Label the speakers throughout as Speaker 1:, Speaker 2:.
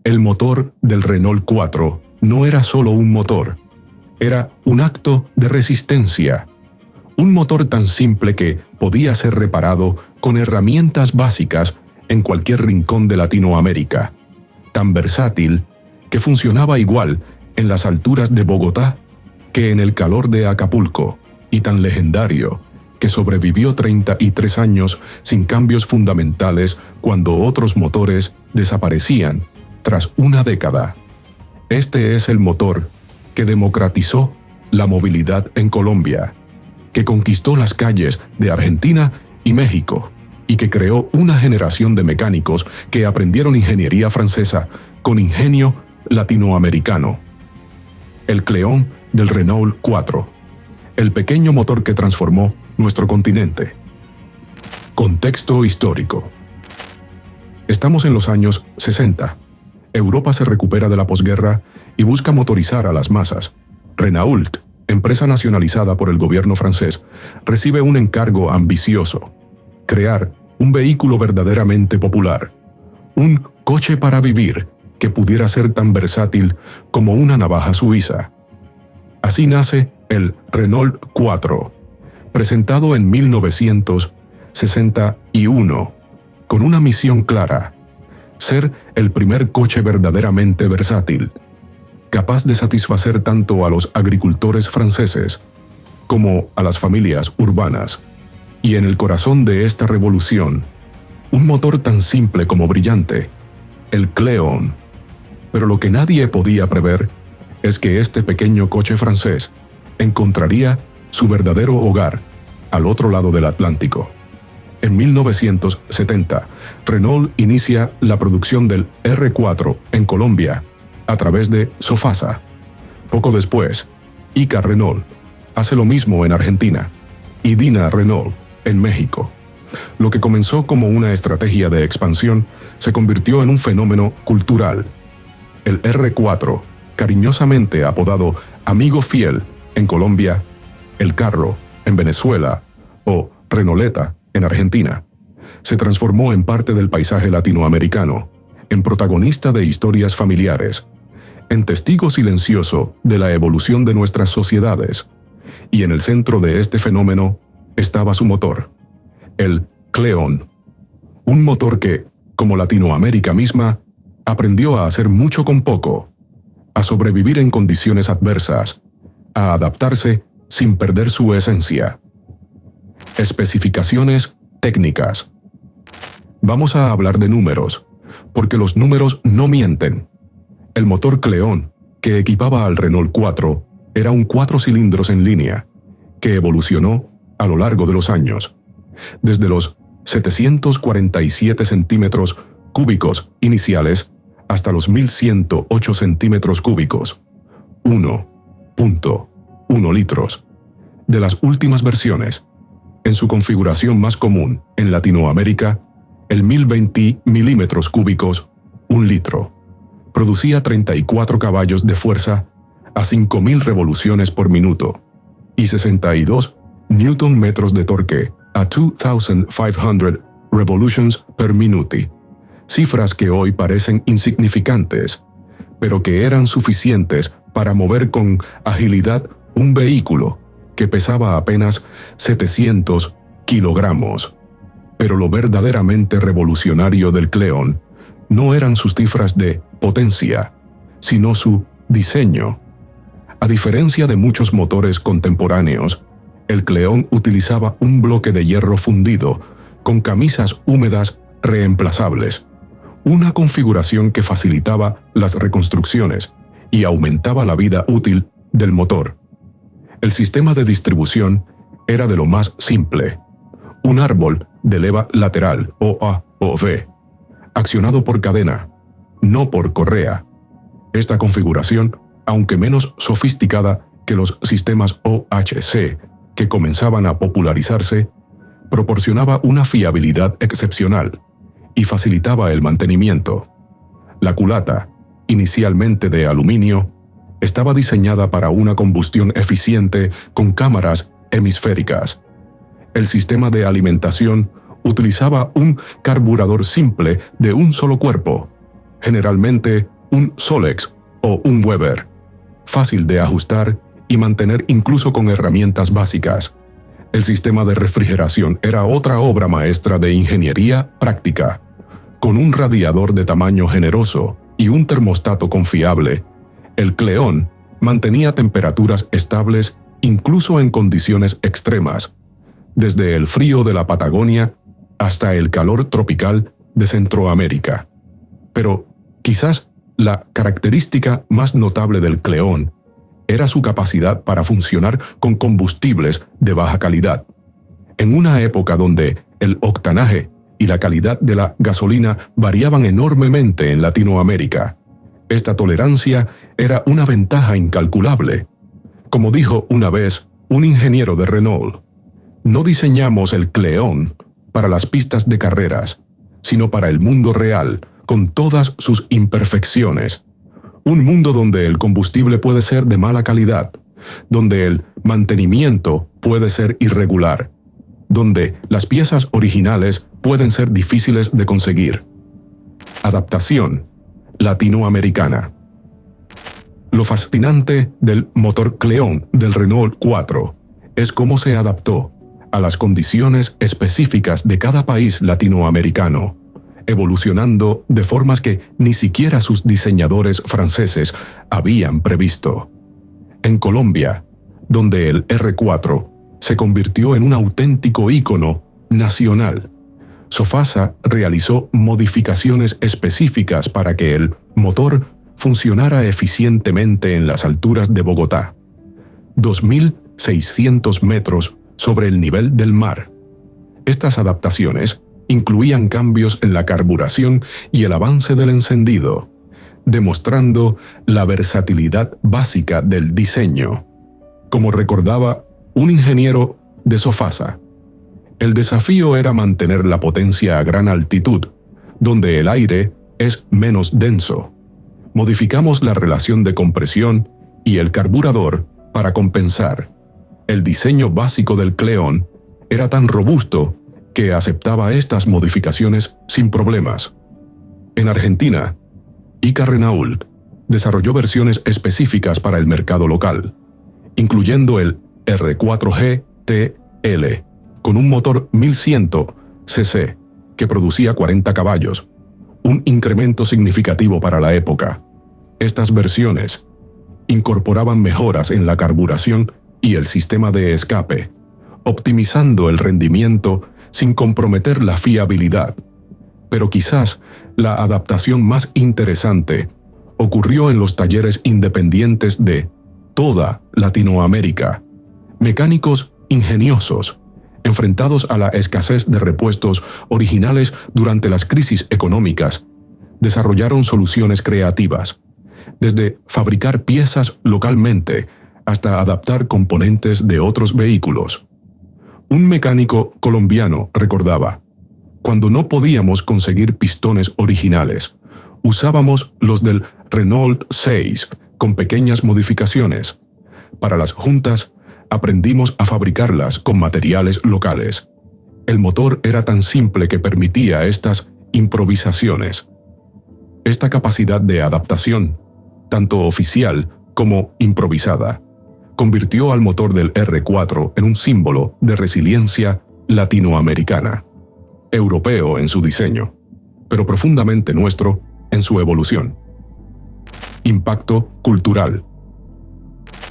Speaker 1: El motor del Renault 4 no era solo un motor, era un acto de resistencia. Un motor tan simple que podía ser reparado con herramientas básicas en cualquier rincón de Latinoamérica. Tan versátil que funcionaba igual en las alturas de Bogotá que en el calor de Acapulco, y tan legendario que sobrevivió 33 años sin cambios fundamentales cuando otros motores desaparecían tras una década. Este es el motor que democratizó la movilidad en Colombia, que conquistó las calles de Argentina y México, y que creó una generación de mecánicos que aprendieron ingeniería francesa con ingenio latinoamericano. El Cléon del Renault 4, el pequeño motor que transformó nuestro continente. Contexto histórico. Estamos en los años 60. Europa se recupera de la posguerra y busca motorizar a las masas. Renault, empresa nacionalizada por el gobierno francés, recibe un encargo ambicioso: crear un vehículo verdaderamente popular, un coche para vivir que pudiera ser tan versátil como una navaja suiza. Así nace el Renault 4, presentado en 1961, con una misión clara: ser el primer coche verdaderamente versátil, capaz de satisfacer tanto a los agricultores franceses como a las familias urbanas. Y en el corazón de esta revolución, un motor tan simple como brillante, el Cléon. Pero lo que nadie podía prever es que este pequeño coche francés encontraría su verdadero hogar al otro lado del Atlántico. En 1970, Renault inicia la producción del R4 en Colombia a través de Sofasa. Poco después, Ica Renault hace lo mismo en Argentina y Dina Renault en México. Lo que comenzó como una estrategia de expansión se convirtió en un fenómeno cultural. El R4, cariñosamente apodado Amigo Fiel en Colombia, el carro en Venezuela o Renoleta en Argentina, se transformó en parte del paisaje latinoamericano, en protagonista de historias familiares, en testigo silencioso de la evolución de nuestras sociedades. Y en el centro de este fenómeno estaba su motor, el Cléon, un motor que, como Latinoamérica misma, aprendió a hacer mucho con poco, a sobrevivir en condiciones adversas, a adaptarse sin perder su esencia. Especificaciones técnicas. Vamos a hablar de números, porque los números no mienten. El motor Cléon, que equipaba al Renault 4, era un 4 cilindros en línea, que evolucionó a lo largo de los años, desde los 747 centímetros cúbicos iniciales hasta los 1108 centímetros cúbicos, 1.1 litros, de las últimas versiones. En su configuración más común en Latinoamérica, el 1020 milímetros cúbicos, 1 litro, producía 34 caballos de fuerza a 5000 revoluciones por minuto y 62 newton metros de torque a 2500 revolutions per minute, cifras que hoy parecen insignificantes, pero que eran suficientes para mover con agilidad un vehículo que pesaba apenas 700 kilogramos. Pero lo verdaderamente revolucionario del Cléon no eran sus cifras de potencia, sino su diseño. A diferencia de muchos motores contemporáneos, el Cléon utilizaba un bloque de hierro fundido con camisas húmedas reemplazables, una configuración que facilitaba las reconstrucciones y aumentaba la vida útil del motor. El sistema de distribución era de lo más simple: un árbol de leva lateral OA o V, accionado por cadena, no por correa. Esta configuración, aunque menos sofisticada que los sistemas OHC que comenzaban a popularizarse, proporcionaba una fiabilidad excepcional y facilitaba el mantenimiento. La culata, inicialmente de aluminio, estaba diseñada para una combustión eficiente con cámaras hemisféricas. El sistema de alimentación utilizaba un carburador simple de un solo cuerpo, generalmente un Solex o un Weber, fácil de ajustar y mantener incluso con herramientas básicas. El sistema de refrigeración era otra obra maestra de ingeniería práctica. Con un radiador de tamaño generoso y un termostato confiable, el Cleón mantenía temperaturas estables incluso en condiciones extremas, desde el frío de la Patagonia hasta el calor tropical de Centroamérica. Pero quizás la característica más notable del Cleón era su capacidad para funcionar con combustibles de baja calidad. En una época donde el octanaje y la calidad de la gasolina variaban enormemente en Latinoamérica, esta tolerancia era una ventaja incalculable. Como dijo una vez un ingeniero de Renault, no diseñamos el Cleón para las pistas de carreras, sino para el mundo real, con todas sus imperfecciones. Un mundo donde el combustible puede ser de mala calidad, donde el mantenimiento puede ser irregular, donde las piezas originales pueden ser difíciles de conseguir. Adaptación latinoamericana. Lo fascinante del motor Cleón del Renault 4 es cómo se adaptó a las condiciones específicas de cada país latinoamericano, evolucionando de formas que ni siquiera sus diseñadores franceses habían previsto. En Colombia, donde el R4 se convirtió en un auténtico ícono nacional, Sofasa realizó modificaciones específicas para que el motor funcionara eficientemente en las alturas de Bogotá, 2.600 metros sobre el nivel del mar. Estas adaptaciones incluían cambios en la carburación y el avance del encendido, demostrando la versatilidad básica del diseño. Como recordaba un ingeniero de Sofasa, el desafío era mantener la potencia a gran altitud, donde el aire es menos denso. Modificamos la relación de compresión y el carburador para compensar. El diseño básico del Cleón era tan robusto que aceptaba estas modificaciones sin problemas. En Argentina, Ica Renault desarrolló versiones específicas para el mercado local, incluyendo el R4 GTL, con un motor 1100 cc que producía 40 caballos, un incremento significativo para la época. Estas versiones incorporaban mejoras en la carburación y el sistema de escape, optimizando el rendimiento sin comprometer la fiabilidad. Pero quizás la adaptación más interesante ocurrió en los talleres independientes de toda Latinoamérica. Mecánicos ingeniosos, enfrentados a la escasez de repuestos originales durante las crisis económicas, desarrollaron soluciones creativas, desde fabricar piezas localmente hasta adaptar componentes de otros vehículos. Un mecánico colombiano recordaba: cuando no podíamos conseguir pistones originales, usábamos los del Renault 6 con pequeñas modificaciones. Para las juntas, aprendimos a fabricarlas con materiales locales. El motor era tan simple que permitía estas improvisaciones. Esta capacidad de adaptación, tanto oficial como improvisada, convirtió al motor del R4 en un símbolo de resiliencia latinoamericana, europeo en su diseño, pero profundamente nuestro en su evolución. Impacto cultural.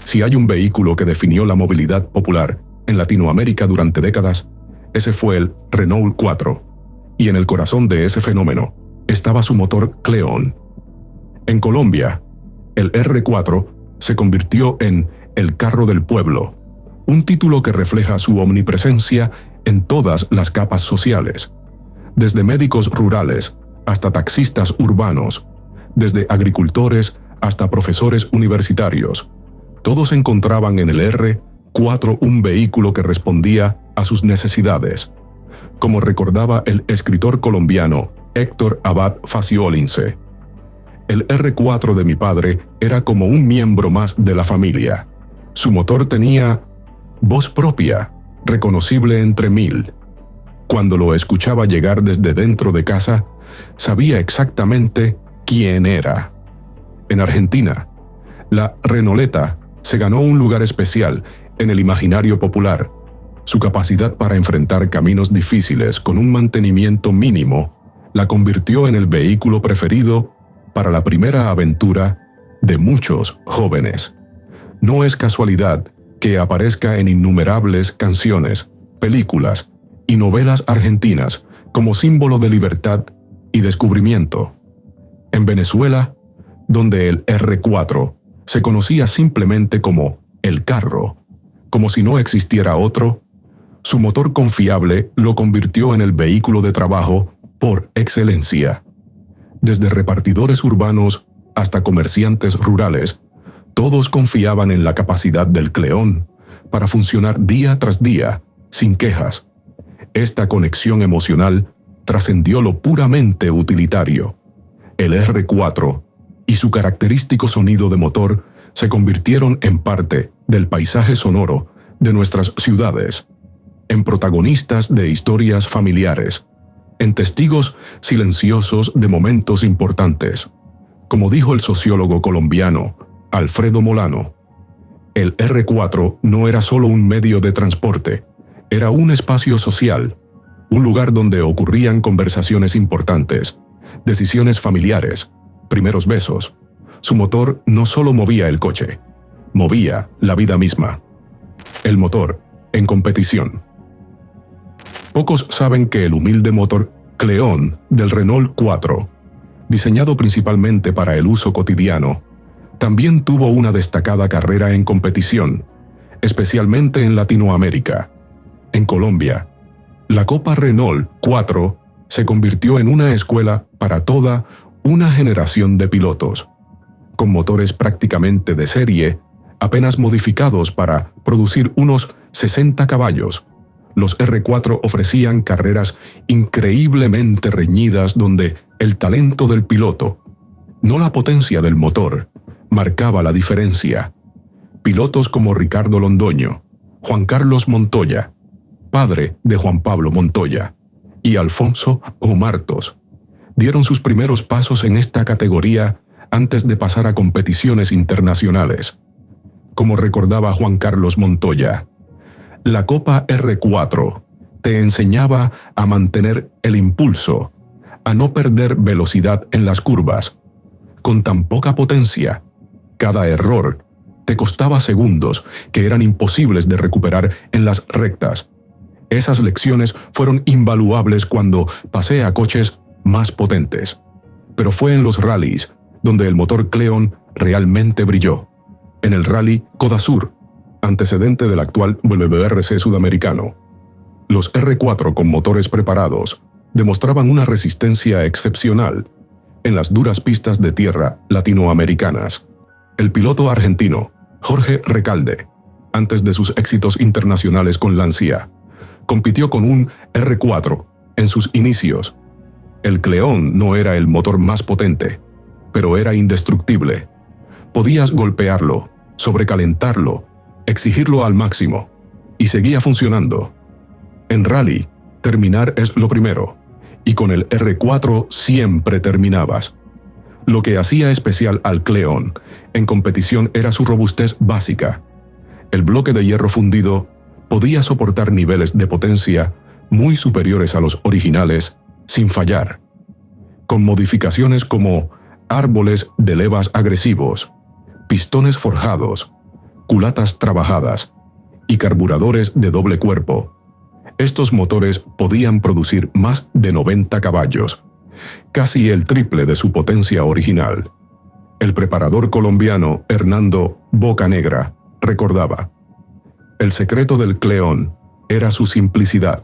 Speaker 1: Si hay un vehículo que definió la movilidad popular en Latinoamérica durante décadas, ese fue el Renault 4, y en el corazón de ese fenómeno estaba su motor Cleón. En Colombia, el R4 se convirtió en el carro del pueblo, un título que refleja su omnipresencia en todas las capas sociales, desde médicos rurales hasta taxistas urbanos, desde agricultores hasta profesores universitarios. Todos encontraban en el R4 un vehículo que respondía a sus necesidades. Como recordaba el escritor colombiano Héctor Abad Faciolince, el R4 de mi padre era como un miembro más de la familia. Su motor tenía voz propia, reconocible entre mil. Cuando lo escuchaba llegar desde dentro de casa, sabía exactamente quién era. En Argentina, la Renauleta se ganó un lugar especial en el imaginario popular. Su capacidad para enfrentar caminos difíciles con un mantenimiento mínimo la convirtió en el vehículo preferido para la primera aventura de muchos jóvenes. No es casualidad que aparezca en innumerables canciones, películas y novelas argentinas como símbolo de libertad y descubrimiento. En Venezuela, donde el R4 se conocía simplemente como el carro, como si no existiera otro, su motor confiable lo convirtió en el vehículo de trabajo por excelencia. Desde repartidores urbanos hasta comerciantes rurales, todos confiaban en la capacidad del Cleón para funcionar día tras día, sin quejas. Esta conexión emocional trascendió lo puramente utilitario. El R4 y su característico sonido de motor se convirtieron en parte del paisaje sonoro de nuestras ciudades, en protagonistas de historias familiares, en testigos silenciosos de momentos importantes. Como dijo el sociólogo colombiano Alfredo Molano, el R4 no era solo un medio de transporte, era un espacio social, un lugar donde ocurrían conversaciones importantes, decisiones familiares, primeros besos. Su motor no solo movía el coche, movía la vida misma. El motor en competición. Pocos saben que el humilde motor Cleón del Renault 4, diseñado principalmente para el uso cotidiano, también tuvo una destacada carrera en competición, especialmente en Latinoamérica. En Colombia, la Copa Renault 4 se convirtió en una escuela para toda una generación de pilotos, con motores prácticamente de serie, apenas modificados para producir unos 60 caballos. Los R4 ofrecían carreras increíblemente reñidas donde el talento del piloto, no la potencia del motor, marcaba la diferencia. Pilotos como Ricardo Londoño, Juan Carlos Montoya, padre de Juan Pablo Montoya, y Alfonso Omartos, dieron sus primeros pasos en esta categoría antes de pasar a competiciones internacionales. Como recordaba Juan Carlos Montoya, la Copa R4 te enseñaba a mantener el impulso, a no perder velocidad en las curvas. Con tan poca potencia, cada error te costaba segundos que eran imposibles de recuperar en las rectas. Esas lecciones fueron invaluables cuando pasé a coches más potentes. Pero fue en los rallies donde el motor Cleón realmente brilló. En el rally Codasur, antecedente del actual WRC sudamericano. Los R4 con motores preparados demostraban una resistencia excepcional en las duras pistas de tierra latinoamericanas. El piloto argentino Jorge Recalde, antes de sus éxitos internacionales con Lancia, compitió con un R4 en sus inicios. El Cleón no era el motor más potente, pero era indestructible. Podías golpearlo, sobrecalentarlo, exigirlo al máximo, y seguía funcionando. En rally, terminar es lo primero, y con el R4 siempre terminabas. Lo que hacía especial al Cleón en competición era su robustez básica. El bloque de hierro fundido podía soportar niveles de potencia muy superiores a los originales sin fallar, con modificaciones como árboles de levas agresivos, pistones forjados, culatas trabajadas y carburadores de doble cuerpo. Estos motores podían producir más de 90 caballos, casi el triple de su potencia original. El preparador colombiano Hernando Bocanegra recordaba: el secreto del Cleón era su simplicidad.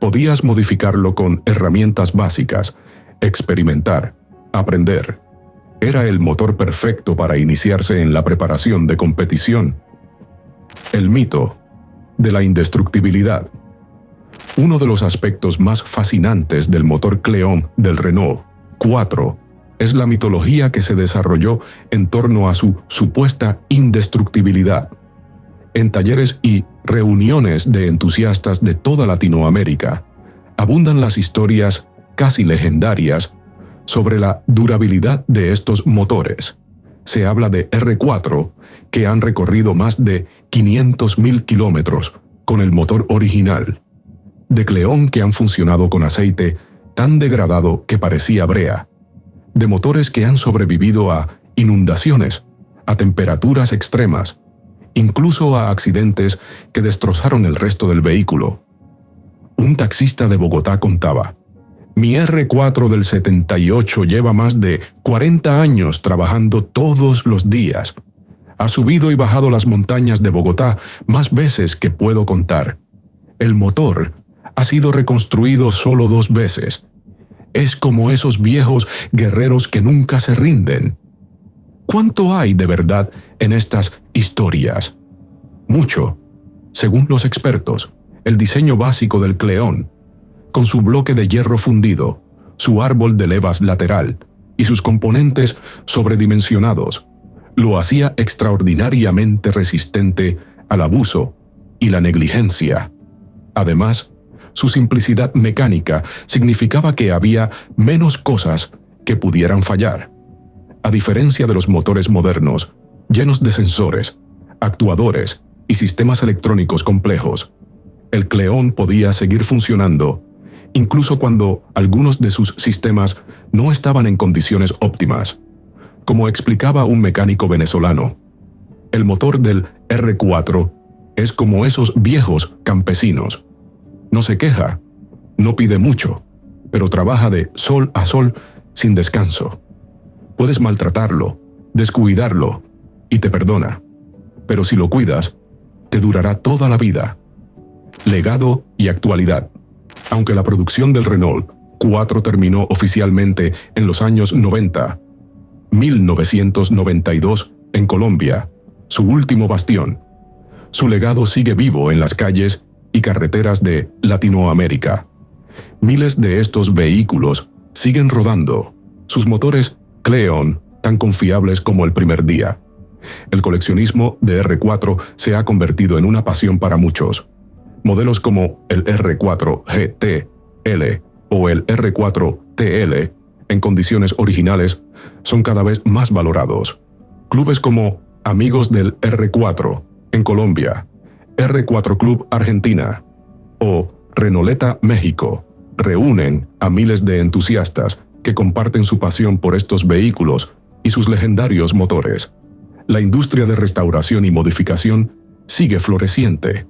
Speaker 1: Podías modificarlo con herramientas básicas, experimentar, aprender. Era el motor perfecto para iniciarse en la preparación de competición. El mito de la indestructibilidad. Uno de los aspectos más fascinantes del motor Cleón del Renault 4 es la mitología que se desarrolló en torno a su supuesta indestructibilidad. En talleres y reuniones de entusiastas de toda Latinoamérica, abundan las historias casi legendarias sobre la durabilidad de estos motores. se habla de R4 que han recorrido más de 500.000 kilómetros con el motor original, de Cleón que han funcionado con aceite tan degradado que parecía brea, de motores que han sobrevivido a inundaciones, a temperaturas extremas, incluso a accidentes que destrozaron el resto del vehículo. Un taxista de Bogotá contaba: mi R4 del 78 lleva más de 40 años trabajando todos los días. Ha subido y bajado las montañas de Bogotá más veces que puedo contar. El motor ha sido reconstruido solo 2 veces. Es como esos viejos guerreros que nunca se rinden. ¿Cuánto hay de verdad en estas historias? Mucho. Según los expertos, el diseño básico del Cleón, con su bloque de hierro fundido, su árbol de levas lateral y sus componentes sobredimensionados, lo hacía extraordinariamente resistente al abuso y la negligencia. Además, su simplicidad mecánica significaba que había menos cosas que pudieran fallar. A diferencia de los motores modernos, llenos de sensores, actuadores y sistemas electrónicos complejos, el Cleón podía seguir funcionando incluso cuando algunos de sus sistemas no estaban en condiciones óptimas. Como explicaba un mecánico venezolano, el motor del R4 es como esos viejos campesinos. No se queja, no pide mucho, pero trabaja de sol a sol sin descanso. Puedes maltratarlo, descuidarlo, y te perdona. Pero si lo cuidas, te durará toda la vida. Legado y actualidad. Aunque la producción del Renault 4 terminó oficialmente en los años 90, 1992 en Colombia, su último bastión, su legado sigue vivo en las calles y carreteras de Latinoamérica. Miles de estos vehículos siguen rodando, sus motores Cleón tan confiables como el primer día. El coleccionismo de R4 se ha convertido en una pasión para muchos. Modelos como el R4 GT-L o el R4 TL, en condiciones originales, son cada vez más valorados. Clubes como Amigos del R4 en Colombia, R4 Club Argentina o Renoleta México reúnen a miles de entusiastas que comparten su pasión por estos vehículos y sus legendarios motores. La industria de restauración y modificación sigue floreciente.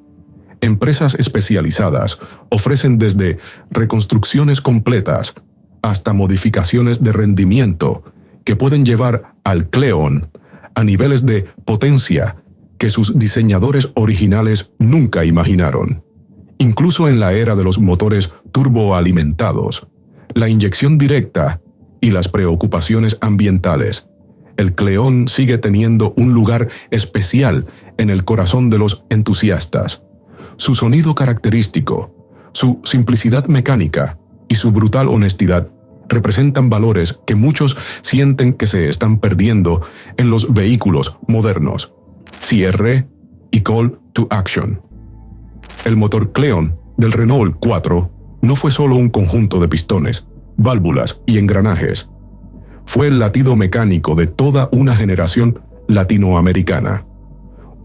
Speaker 1: Empresas especializadas ofrecen desde reconstrucciones completas hasta modificaciones de rendimiento que pueden llevar al Cleón a niveles de potencia que sus diseñadores originales nunca imaginaron. Incluso en la era de los motores turboalimentados, la inyección directa y las preocupaciones ambientales, el Cleón sigue teniendo un lugar especial en el corazón de los entusiastas. Su sonido característico, su simplicidad mecánica y su brutal honestidad representan valores que muchos sienten que se están perdiendo en los vehículos modernos. Cierre y call to action. El motor Cleón del Renault 4 no fue solo un conjunto de pistones, válvulas y engranajes. Fue el latido mecánico de toda una generación latinoamericana.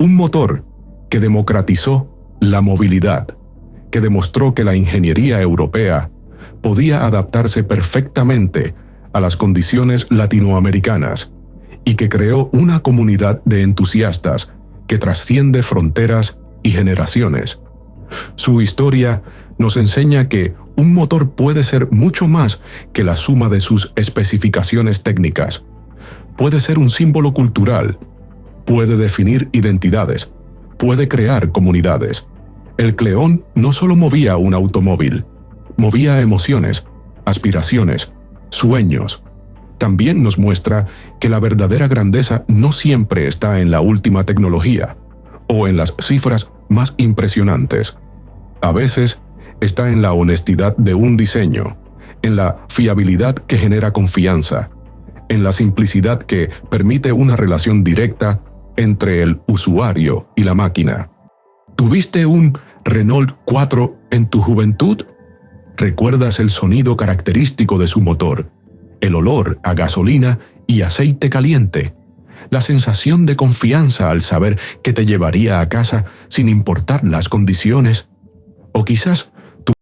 Speaker 1: Un motor que democratizó la movilidad, que demostró que la ingeniería europea podía adaptarse perfectamente a las condiciones latinoamericanas y que creó una comunidad de entusiastas que trasciende fronteras y generaciones. Su historia nos enseña que un motor puede ser mucho más que la suma de sus especificaciones técnicas. Puede ser un símbolo cultural, puede definir identidades, puede crear comunidades. El Cleón no solo movía un automóvil, movía emociones, aspiraciones, sueños. También nos muestra que la verdadera grandeza no siempre está en la última tecnología o en las cifras más impresionantes. A veces está en la honestidad de un diseño, en la fiabilidad que genera confianza, en la simplicidad que permite una relación directa entre el usuario y la máquina. ¿Tuviste un Renault 4 en tu juventud? ¿Recuerdas el sonido característico de su motor, el olor a gasolina y aceite caliente, la sensación de confianza al saber que te llevaría a casa sin importar las condiciones, o quizás